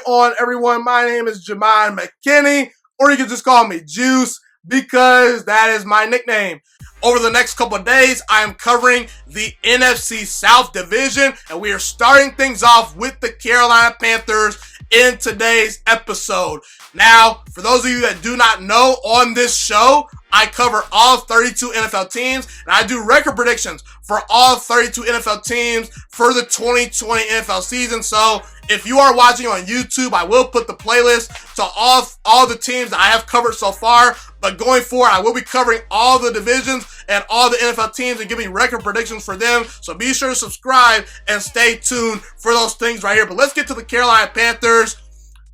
on, everyone? My name is Jamon McKinney, or you can just call me Juice because that is my nickname. Over the next couple of days, I am covering the NFC South Division, and we are starting things off with the Carolina Panthers in today's episode. Now, for those of you that do not know, on this show, I cover all 32 NFL teams, and I do record predictions for all 32 NFL teams for the 2020 NFL season. So, if you are watching on YouTube, I will put the playlist to all the teams that I have covered so far. But going forward, I will be covering all the divisions and all the NFL teams and giving record predictions for them. So be sure to subscribe and stay tuned for those things right here. But let's get to the Carolina Panthers,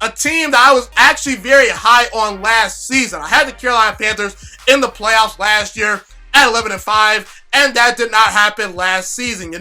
a team that I was actually very high on last season. I had the Carolina Panthers in the playoffs last year at 11-5, and that did not happen last season.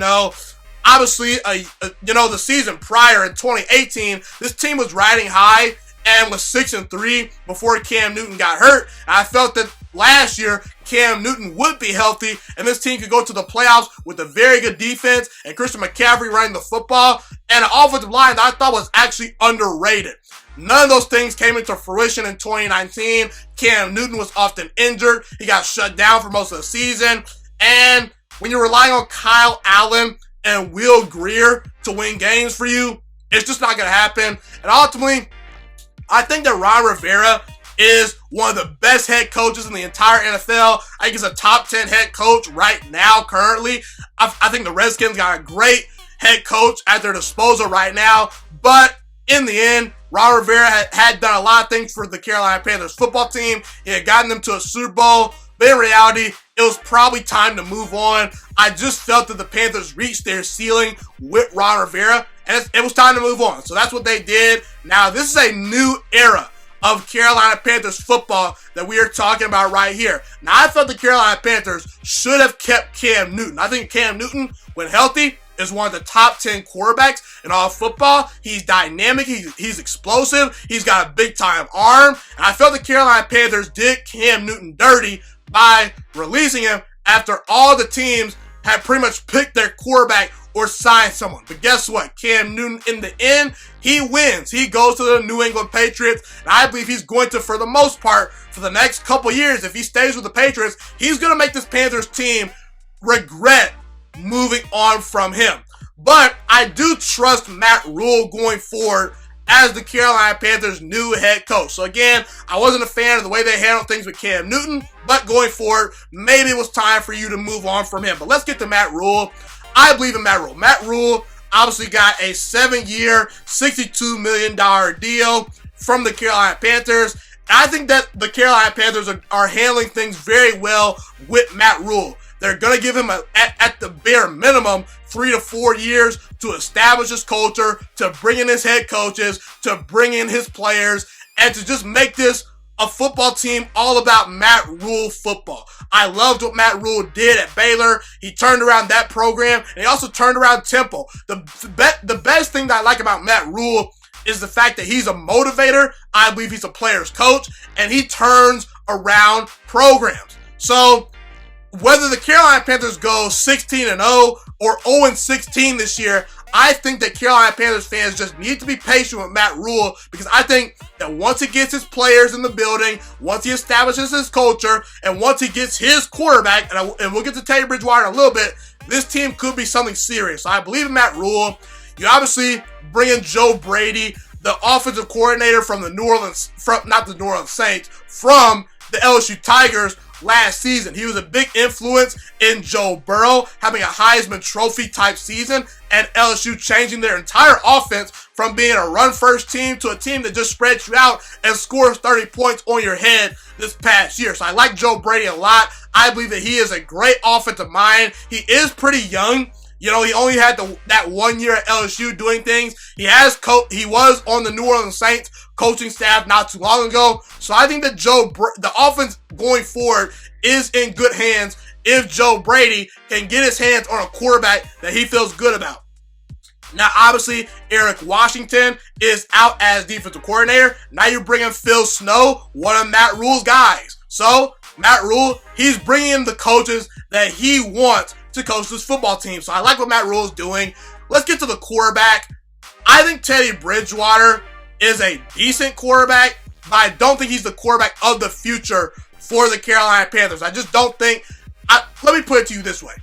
Obviously, the season prior in 2018, this team was riding high and was 6-3 before Cam Newton got hurt. And I felt that last year Cam Newton would be healthy and this team could go to the playoffs with a very good defense and Christian McCaffrey running the football and an offensive line that I thought was actually underrated. None of those things came into fruition in 2019. Cam Newton was often injured. He got shut down for most of the season. And when you're relying on Kyle Allen and Will Grier to win games for you, it's just not going to happen. And ultimately, I think that Ron Rivera is one of the best head coaches in the entire NFL. I think he's a top 10 head coach right now, currently. I think the Redskins got a great head coach at their disposal right now. But in the end, Ron Rivera had done a lot of things for the Carolina Panthers football team. He had gotten them to a Super Bowl. But in reality, it was probably time to move on. I just felt that the Panthers reached their ceiling with Ron Rivera, and it was time to move on. So that's what they did. Now, this is a new era of Carolina Panthers football that we are talking about right here. Now, I thought the Carolina Panthers should have kept Cam Newton. I think Cam Newton, when healthy, is one of the top 10 quarterbacks in all football. He's dynamic. He's explosive. He's got a big-time arm. And I felt the Carolina Panthers did Cam Newton dirty by releasing him after all the teams had pretty much picked their quarterback or signed someone. But guess what? Cam Newton, in the end, he wins. He goes to the New England Patriots, and I believe he's going to, for the most part, for the next couple years, if he stays with the Patriots, he's going to make this Panthers team regret moving on from him. But I do trust Matt Rule going forward as the Carolina Panthers' new head coach. So again, I wasn't a fan of the way they handled things with Cam Newton, but going forward, maybe it was time for you to move on from him. But let's get to Matt Rule. I believe in Matt Rule. Matt Rule obviously got a 7-year, $62 million deal from the Carolina Panthers. And I think that the Carolina Panthers are handling things very well with Matt Rule. They're going to give him, at the bare minimum, 3 to 4 years to establish his culture, to bring in his head coaches, to bring in his players, and to just make this a football team all about Matt Rule football. I loved what Matt Rule did at Baylor. He turned around that program, and he also turned around Temple. The best thing that I like about Matt Rule is the fact that he's a motivator. I believe he's a player's coach, and he turns around programs. So, whether the Carolina Panthers go 16-0 or 0-16 this year, I think that Carolina Panthers fans just need to be patient with Matt Rule, because I think that once he gets his players in the building, once he establishes his culture, and once he gets his quarterback, and we'll get to Teddy Bridgewater in a little bit, this team could be something serious. So I believe in Matt Rule. You obviously bring in Joe Brady, the offensive coordinator from the LSU Tigers last season. He was a big influence in Joe Burrow having a Heisman Trophy type season, and LSU changing their entire offense from being a run-first team to a team that just spreads you out and scores 30 points on your head this past year. So I like Joe Brady a lot. I believe that he is a great offensive mind. He is pretty young. He only had that 1 year at LSU doing things. He was on the New Orleans Saints coaching staff not too long ago. So I think that the offense going forward is in good hands if Joe Brady can get his hands on a quarterback that he feels good about. Now, obviously, Eric Washington is out as defensive coordinator. Now you bring in Phil Snow, one of Matt Rule's guys. So, Matt Rule, he's bringing in the coaches that he wants to coach this football team. So I like what Matt Rule is doing. Let's get to the quarterback. I think Teddy Bridgewater is a decent quarterback, but I don't think he's the quarterback of the future for the Carolina Panthers. I just don't think. Let me put it to you this way.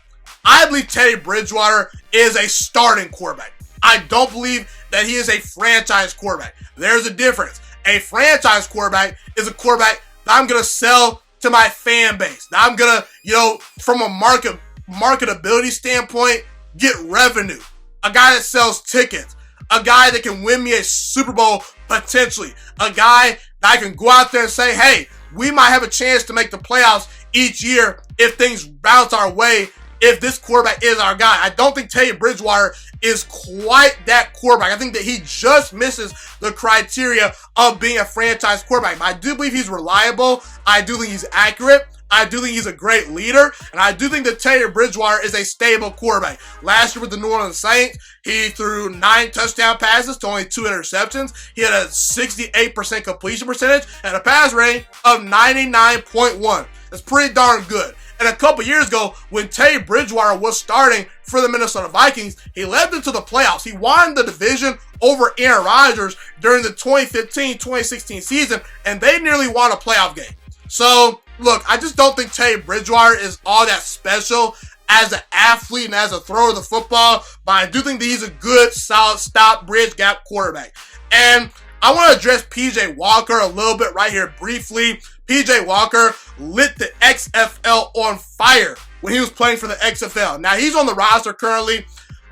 I believe Teddy Bridgewater is a starting quarterback. I don't believe that he is a franchise quarterback. There's a difference. A franchise quarterback is a quarterback that I'm going to sell to my fan base. That I'm going to, from a marketability standpoint, get revenue. A guy that sells tickets. A guy that can win me a Super Bowl potentially. A guy that I can go out there and say, hey, we might have a chance to make the playoffs each year if things bounce our way, if this quarterback is our guy. I don't think Teddy Bridgewater is quite that quarterback. I think that he just misses the criteria of being a franchise quarterback. But I do believe he's reliable. I do think he's accurate. I do think he's a great leader. And I do think that Teddy Bridgewater is a stable quarterback. Last year with the New Orleans Saints, he threw 9 touchdown passes to only 2 interceptions. He had a 68% completion percentage and a pass rating of 99.1. That's pretty darn good. And a couple years ago, when Teddy Bridgewater was starting for the Minnesota Vikings, he led them to the playoffs. He won the division over Aaron Rodgers during the 2015-2016 season, and they nearly won a playoff game. So, look, I just don't think Teddy Bridgewater is all that special as an athlete and as a thrower of the football, but I do think that he's a good, solid, stop, bridge, gap quarterback. And I want to address P.J. Walker a little bit right here briefly. P.J. Walker lit the XFL on fire when he was playing for the XFL. Now, he's on the roster currently.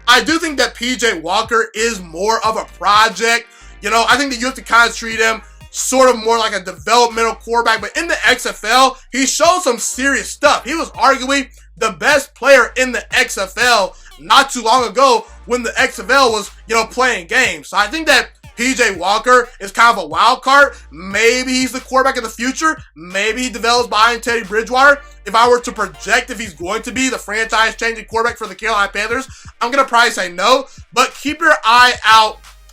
I do think that P.J. Walker is more of a project. I think that you have to kind of treat him sort of more like a developmental quarterback. But in the XFL, he showed some serious stuff. He was arguably the best player in the XFL not too long ago when the XFL was, playing games. So I think that P.J. Walker is kind of a wild card. Maybe he's the quarterback of the future. Maybe he develops behind Teddy Bridgewater. If I were to project if he's going to be the franchise-changing quarterback for the Carolina Panthers, I'm going to probably say no. But keep an eye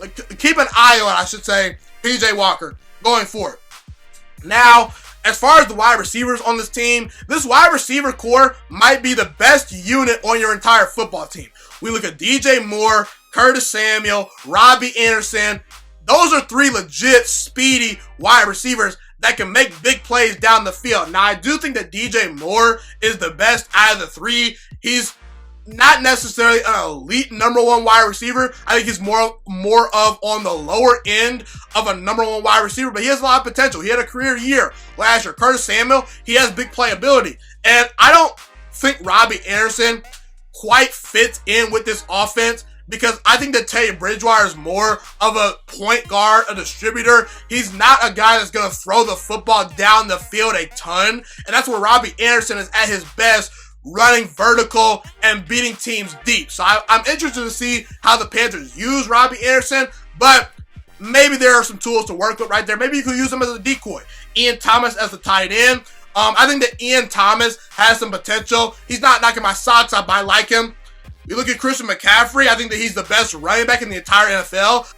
on, I should say, P.J. Walker going forward. Now, as far as the wide receivers on this team, this wide receiver core might be the best unit on your entire football team. We look at DJ Moore, Curtis Samuel, Robbie Anderson. Those are 3 legit, speedy wide receivers that can make big plays down the field. Now, I do think that DJ Moore is the best out of the 3. He's not necessarily an elite number 1 wide receiver. I think he's more of on the lower end of a number 1 wide receiver, but he has a lot of potential. He had a career year last year. Curtis Samuel, he has big playability. And I don't think Robbie Anderson quite fits in with this offense, because I think that Teddy Bridgewater is more of a point guard, a distributor. He's not a guy that's going to throw the football down the field a ton. And that's where Robbie Anderson is at his best, running vertical and beating teams deep. So I'm interested to see how the Panthers use Robbie Anderson, but maybe there are some tools to work with right there. Maybe you could use him as a decoy. Ian Thomas as the tight end. I think that Ian Thomas has some potential. He's not knocking my socks off, but I like him. You look at Christian McCaffrey, I think that he's the best running back in the entire NFL.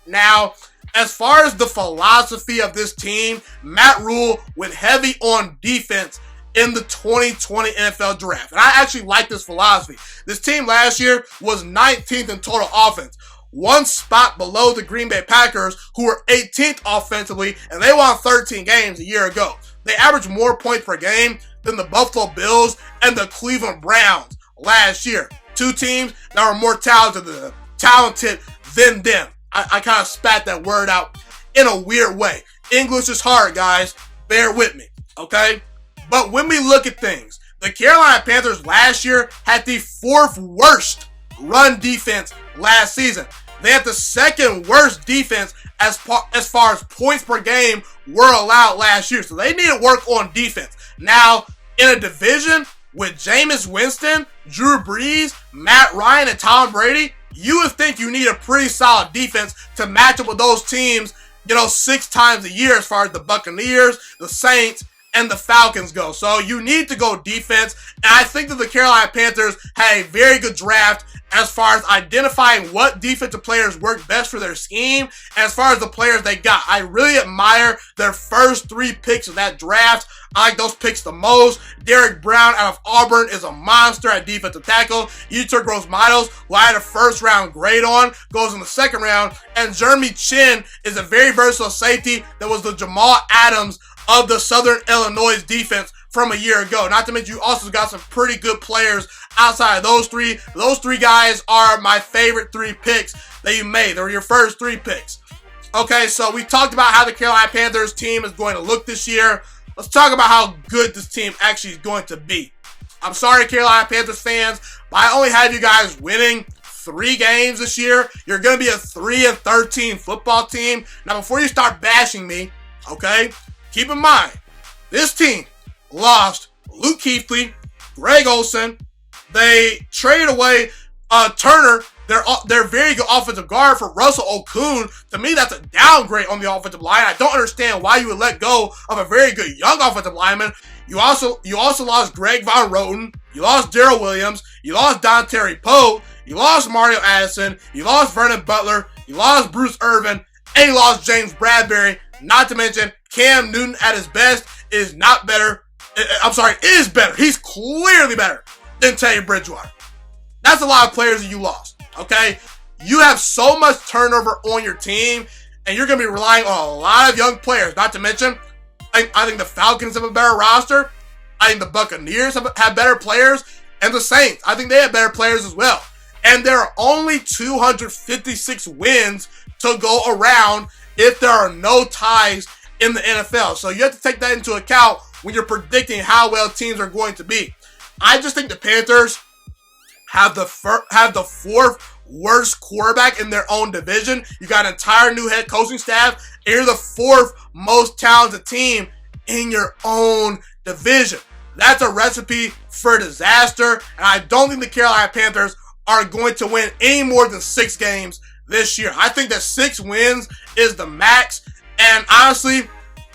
Now, as far as the philosophy of this team, Matt Rule went heavy on defense in the 2020 NFL Draft. And I actually like this philosophy. This team last year was 19th in total offense, 1 spot below the Green Bay Packers, who were 18th offensively, and they won 13 games a year ago. They averaged more points per game than the Buffalo Bills and the Cleveland Browns last year. 2 teams that were more talented than them. I kind of spat that word out in a weird way. English is hard, guys. Bear with me, okay? But when we look at things, the Carolina Panthers last year had the 4th worst run defense last season. They had the 2nd worst defense as far as points per game were allowed last year. So they need to work on defense. Now, in a division with Jameis Winston, Drew Brees, Matt Ryan, and Tom Brady, you would think you need a pretty solid defense to match up with those teams, 6 times a year, as far as the Buccaneers, the Saints, and the Falcons go. So you need to go defense. And I think that the Carolina Panthers had a very good draft as far as identifying what defensive players work best for their scheme. And as far as the players they got, I really admire their first 3 picks of that draft. I like those picks the most. Derek Brown out of Auburn is a monster at defensive tackle. Yetur Gross-Matos, who I had a first-round grade on, goes in the second round. And Jeremy Chin is a very versatile safety that was the Jamal Adams of the Southern Illinois defense from a year ago. Not to mention, you also got some pretty good players outside of those 3. Those 3 guys are my favorite 3 picks that you made. They were your first 3 picks. Okay, so we talked about how the Carolina Panthers team is going to look this year. Let's talk about how good this team actually is going to be. I'm sorry, Carolina Panthers fans, but I only have you guys winning 3 games this year. You're going to be a 3-13 football team. Now, before you start bashing me, okay, keep in mind, this team lost Luke Kuechly, Greg Olsen. They traded away Turner, their very good offensive guard, for Russell Okung. To me, that's a downgrade on the offensive line. I don't understand why you would let go of a very good young offensive lineman. You also lost Greg Von Roten. You lost Darrell Williams. You lost Dontari Poe. You lost Mario Addison. You lost Vernon Butler. You lost Bruce Irvin. And you lost James Bradbury. Not to mention, Cam Newton at his best is not better. Is better. He's clearly better than Teddy Bridgewater. That's a lot of players that you lost, okay? You have so much turnover on your team, and you're going to be relying on a lot of young players. Not to mention, I think the Falcons have a better roster. I think the Buccaneers have better players. And the Saints, I think they have better players as well. And there are only 256 wins to go around if there are no ties in the NFL. So you have to take that into account when you're predicting how well teams are going to be. I just think the Panthers have the 4th worst quarterback in their own division. You got an entire new head coaching staff, and you're the 4th most talented team in your own division. That's a recipe for disaster, and I don't think the Carolina Panthers are going to win any more than 6 games this year. I think that 6 wins is the max, and honestly,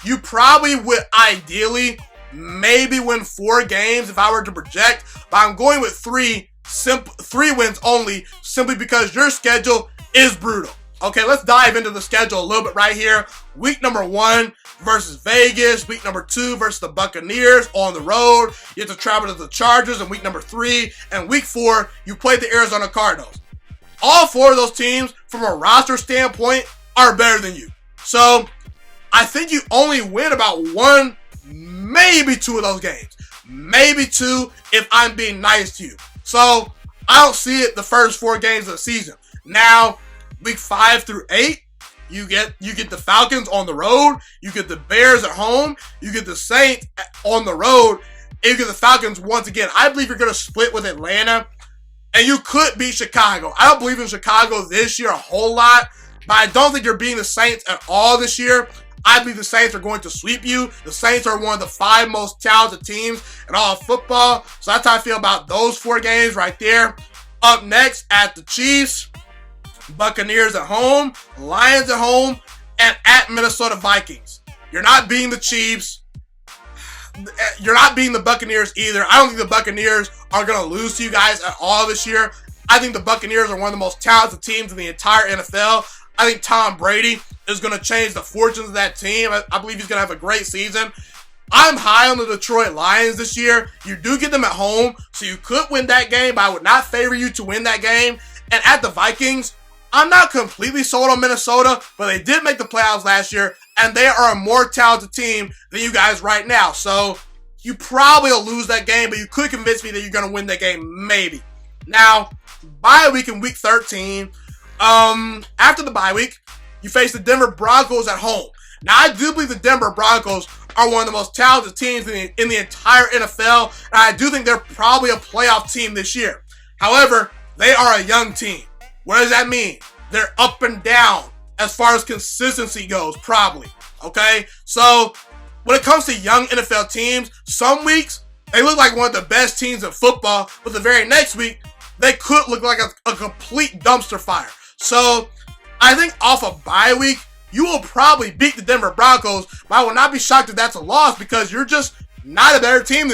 you probably would ideally maybe win 4 games if I were to project, but I'm going with 3 wins only, simply because your schedule is brutal. Okay, let's dive into the schedule a little bit right here. Week number 1 versus Vegas. Week number 2 versus the Buccaneers on the road. You have to travel to the Chargers in week number 3. And week 4, you play the Arizona Cardinals. All 4 of those teams, from a roster standpoint, are better than you. So, I think you only win about 1, maybe 2 of those games. Maybe 2 if I'm being nice to you. So, I don't see it the first 4 games of the season. Now, week 5 through 8, you get the Falcons on the road, you get the Bears at home, you get the Saints on the road, and you get the Falcons once again. I believe you're going to split with Atlanta, and you could beat Chicago. I don't believe in Chicago this year a whole lot, but I don't think you're beating the Saints at all this year. I believe the Saints are going to sweep you. The Saints are one of the 5 most talented teams in all of football. So that's how I feel about those 4 games right there. Up next, at the Chiefs, Buccaneers at home, Lions at home, and at Minnesota Vikings. You're not beating the Chiefs. You're not beating the Buccaneers either. I don't think the Buccaneers are going to lose to you guys at all this year. I think the Buccaneers are one of the most talented teams in the entire NFL. I think Tom Brady is going to change the fortunes of that team. I believe he's going to have a great season. I'm high on the Detroit Lions this year. You do get them at home, so you could win that game, but I would not favor you to win that game. And at the Vikings, I'm not completely sold on Minnesota, but they did make the playoffs last year, and they are a more talented team than you guys right now. So you probably will lose that game, but you could convince me that you're going to win that game, maybe. Now, bye week in week 13. After the bye week, you face the Denver Broncos at home. Now, I do believe the Denver Broncos are one of the most talented teams in the entire NFL, and I do think they're probably a playoff team this year. However, they are a young team. What does that mean? They're up and down as far as consistency goes, probably. Okay? So, when it comes to young NFL teams, some weeks, they look like one of the best teams in football, but the very next week, they could look like a complete dumpster fire. So, I think off a bye week, you will probably beat the Denver Broncos, but I will not be shocked if that's a loss because you're just not a better team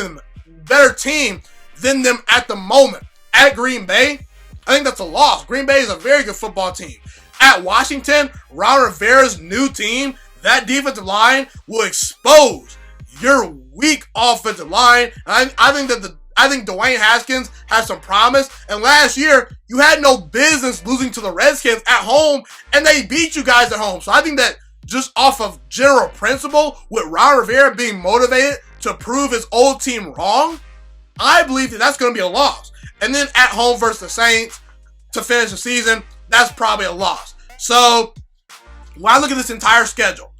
than them at the moment. At Green Bay, I think that's a loss. Green Bay is a very good football team. At Washington, Ron Rivera's new team, that defensive line will expose your weak offensive line. I think Dwayne Haskins has some promise. And last year, you had no business losing to the Redskins at home, and they beat you guys at home. So I think that just off of general principle, with Ron Rivera being motivated to prove his old team wrong, I believe that that's going to be a loss. And then at home versus the Saints to finish the season, that's probably a loss. So when I look at this entire schedule,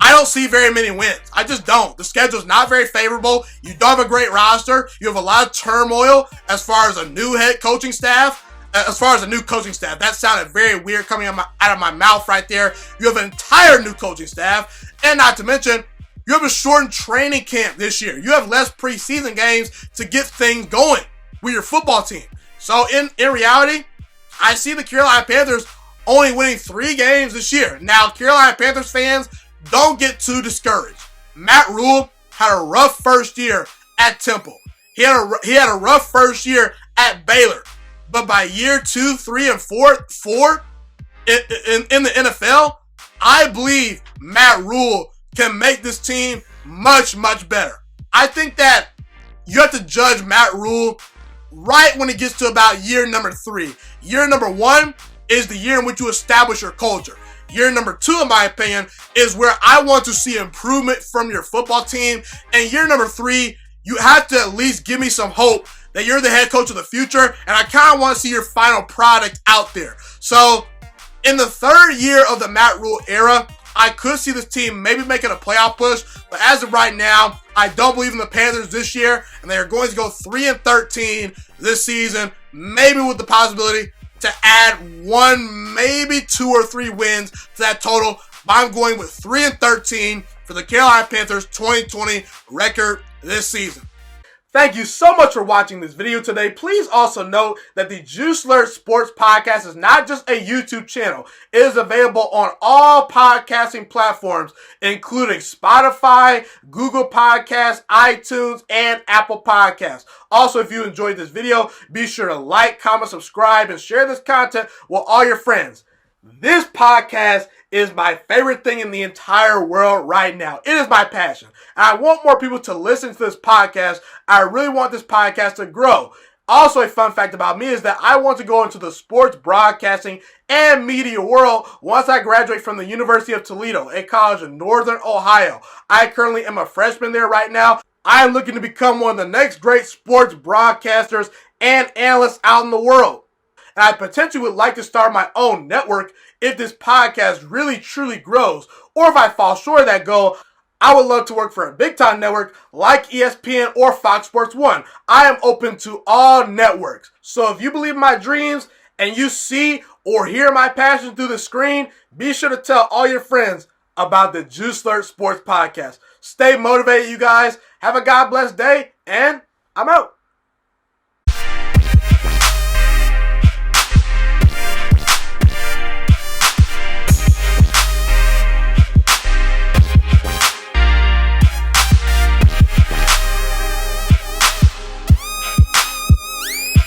I don't see very many wins. I just don't. The schedule's not very favorable. You don't have a great roster. You have a lot of turmoil as far as a new coaching staff. That sounded very weird coming out of my mouth right there. You have an entire new coaching staff. And not to mention, you have a shortened training camp this year. You have less preseason games to get things going with your football team. So in reality, I see the Carolina Panthers only winning 3 games this year. Now, Carolina Panthers fans, don't get too discouraged. Matt Rule had a rough first year at Temple. He had a rough first year at Baylor. But by year 2, 3, and 4 in the NFL, I believe Matt Rule can make this team much, much better. I think that you have to judge Matt Rule right when it gets to about year number 3. Year number 1 is the year in which you establish your culture. Year number 2, in my opinion, is where I want to see improvement from your football team. And year number 3, you have to at least give me some hope that you're the head coach of the future. And I kind of want to see your final product out there. So in the 3rd year of the Matt Rule era, I could see this team maybe making a playoff push. But as of right now, I don't believe in the Panthers this year. And they are going to go 3-13 this season, maybe with the possibility to add 1, maybe 2 or 3 wins to that total. But I'm going with 3-13 for the Carolina Panthers 2020 record this season. Thank you so much for watching this video today. Please also note that the Juice Alert Sports Podcast is not just a YouTube channel. It is available on all podcasting platforms, including Spotify, Google Podcasts, iTunes, and Apple Podcasts. Also, if you enjoyed this video, be sure to like, comment, subscribe, and share this content with all your friends. This podcast is my favorite thing in the entire world right now. It is my passion. And I want more people to listen to this podcast. I really want this podcast to grow. Also, a fun fact about me is that I want to go into the sports broadcasting and media world once I graduate from the University of Toledo, a college in Northern Ohio. I currently am a freshman there right now. I am looking to become one of the next great sports broadcasters and analysts out in the world. And I potentially would like to start my own network if this podcast really truly grows. Or if I fall short of that goal, I would love to work for a big time network like ESPN or Fox Sports 1. I am open to all networks. So if you believe in my dreams and you see or hear my passion through the screen, be sure to tell all your friends about the Juice Alert Sports Podcast. Stay motivated, you guys. Have a God bless day, and I'm out.